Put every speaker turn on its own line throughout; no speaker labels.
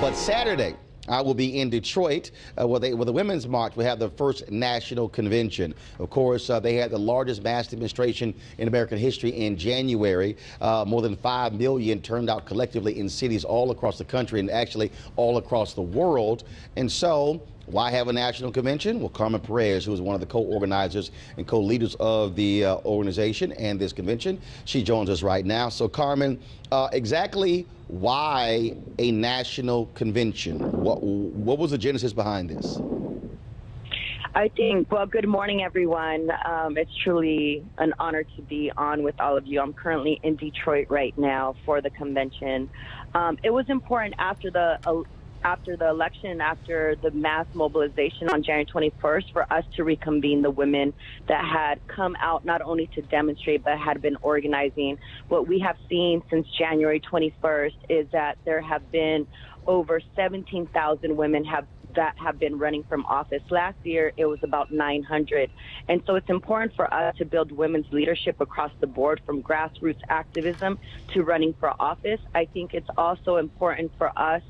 But Saturday, I will be in Detroit where the Women's March will have the first national convention. Of course, they had the largest mass demonstration in American history in January. More than 5 million turned out collectively in cities all across the country and actually all across the world. And so, why have a national convention? Well, Carmen Perez, who is one of the co-organizers and co-leaders of the organization and this convention, she joins us right now. So, Carmen, exactly why a national convention? What was the genesis behind this?
I think, well, good morning, everyone. It's truly an honor to be on with all of you. I'm currently in Detroit right now for the convention. It was important after the election, after the mass mobilization on January 21st, for us to reconvene the women that had come out not only to demonstrate, but had been organizing. What we have seen since January 21st is that there have been over 17,000 women that have been running from office. Last year, it was about 900. And so it's important for us to build women's leadership across the board, from grassroots activism to running for office. I think it's also important for us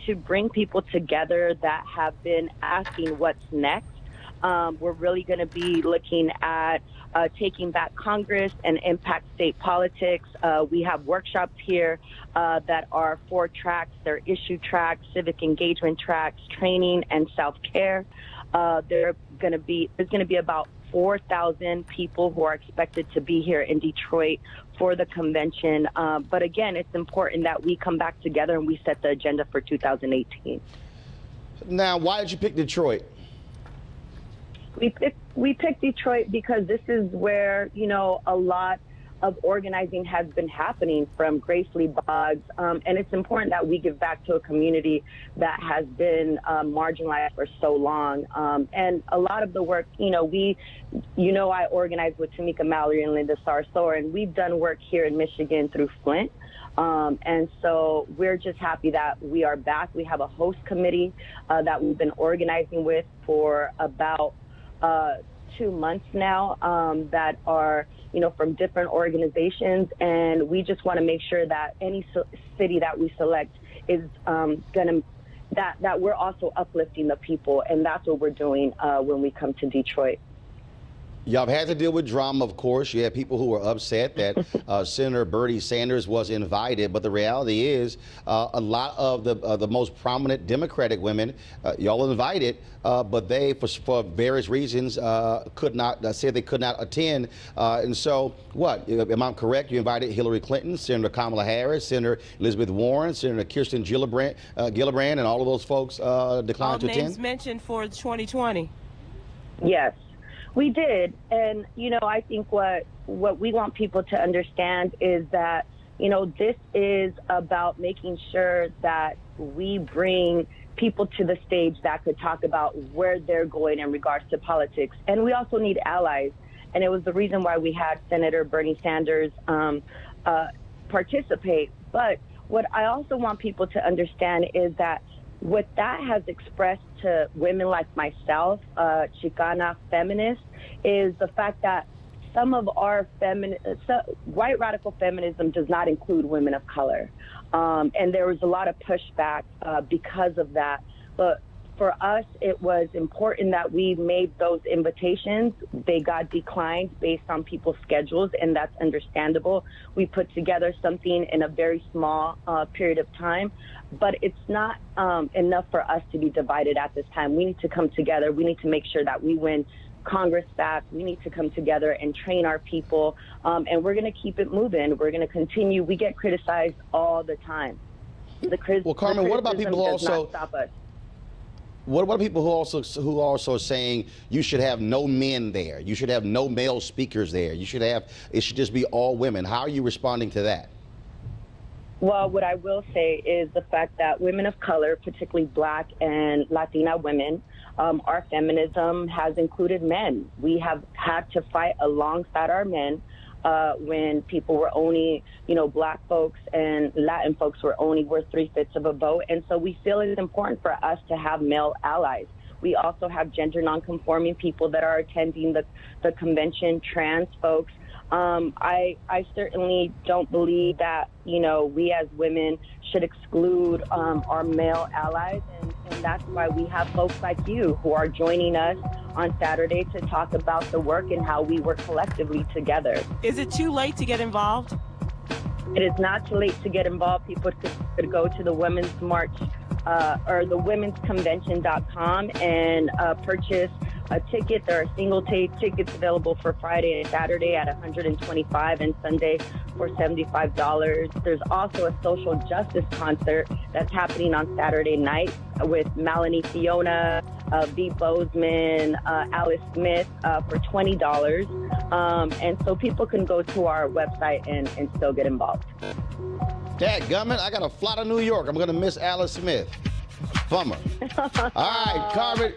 to bring people together that have been asking what's next. We're really going to be looking at taking back Congress and impact state politics. We have workshops here that are 4 tracks. They're issue tracks, civic engagement tracks, training, and self-care. There's going to be about 4,000 people who are expected to be here in Detroit for the convention. But again, it's important that we come back together and we set the agenda for 2018.
Now, why did you pick Detroit?
We picked Detroit because this is where, a lot of organizing has been happening from Grace Lee Boggs. And it's important that we give back to a community that has been marginalized for so long. And a lot of the work, I organized with Tamika Mallory and Linda Sarsour, and we've done work here in Michigan through Flint. And so we're just happy that we are back. We have a host committee that we've been organizing with for about 2 months now that are, from different organizations. And we just want to make sure that any city that we select is that we're also uplifting the people. And that's what we're doing when we come to Detroit.
Y'all have had to deal with drama, of course. You had people who were upset that Senator Bernie Sanders was invited, but the reality is a lot of the most prominent Democratic women, y'all invited, but they, for various reasons, could not attend. And so, what? Am I correct? You invited Hillary Clinton, Senator Kamala Harris, Senator Elizabeth Warren, Senator Kirsten Gillibrand, and all of those folks declined to attend?
All names mentioned for 2020.
Yes. We did. And, I think what we want people to understand is that, this is about making sure that we bring people to the stage that could talk about where they're going in regards to politics. And we also need allies. And it was the reason why we had Senator Bernie Sanders participate. But what I also want people to understand is that what that has expressed to women like myself, Chicana feminists, is the fact that some of our white radical feminism does not include women of color. And there was a lot of pushback because of that. But for us, it was important that we made those invitations. They got declined based on people's schedules, and that's understandable. We put together something in a very small period of time, but it's not enough for us to be divided at this time. We need to come together. We need to make sure that we win Congress back. We need to come together and train our people, and we're going to keep it moving. We're going to continue. We get criticized all the time.
Well, Carmen, what about people who also
stop us?
What about people who also saying you should have no men there? You should have no male speakers there. It should just be all women. How are you responding to that?
Well, what I will say is the fact that women of color, particularly Black and Latina women, our feminism has included men. We have had to fight alongside our men when people were only, Black folks and Latin folks were only worth 3/5 of a vote. And so we feel it's important for us to have male allies. We also have gender nonconforming people that are attending the convention, trans folks. I certainly don't believe that, we as women should exclude our male allies, and that's why we have folks like you who are joining us on Saturday to talk about the work and how we work collectively together.
Is it too late to get involved?
It is not too late to get involved. People could go to the Women's March or the womensconvention.com and purchase a ticket. There are single tickets available for Friday and Saturday at $125 and Sunday for $75. There's also a social justice concert that's happening on Saturday night with Melanie Fiona, V. Bozeman, Alice Smith for $20. And so people can go to our website and still get involved.
Dadgummit, I got to fly to New York. I'm going to miss Alice Smith. Bummer. All right, Carmen.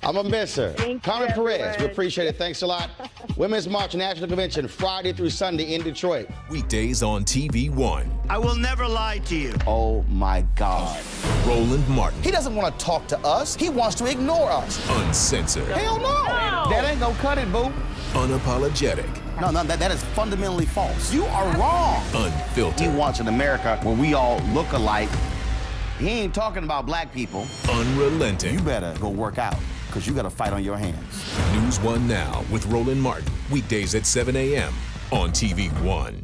I'm going to miss her. Carmen Perez, we appreciate it. Thanks a lot. Women's March National Convention, Friday through Sunday in Detroit.
Weekdays on TV One.
I will never lie to you.
Oh, my God.
Roland Martin.
He doesn't want to talk to us. He wants to ignore us.
Uncensored.
Hell no.
That ain't going to cut it, boo.
Unapologetic.
No, that is fundamentally false. You are wrong.
Unfiltered.
He wants an America where we all look alike. He ain't talking about black people.
Unrelenting.
You better go work out, because you got a fight on your hands.
NewsOne Now with Roland Martin. Weekdays at 7 a.m. on TV One.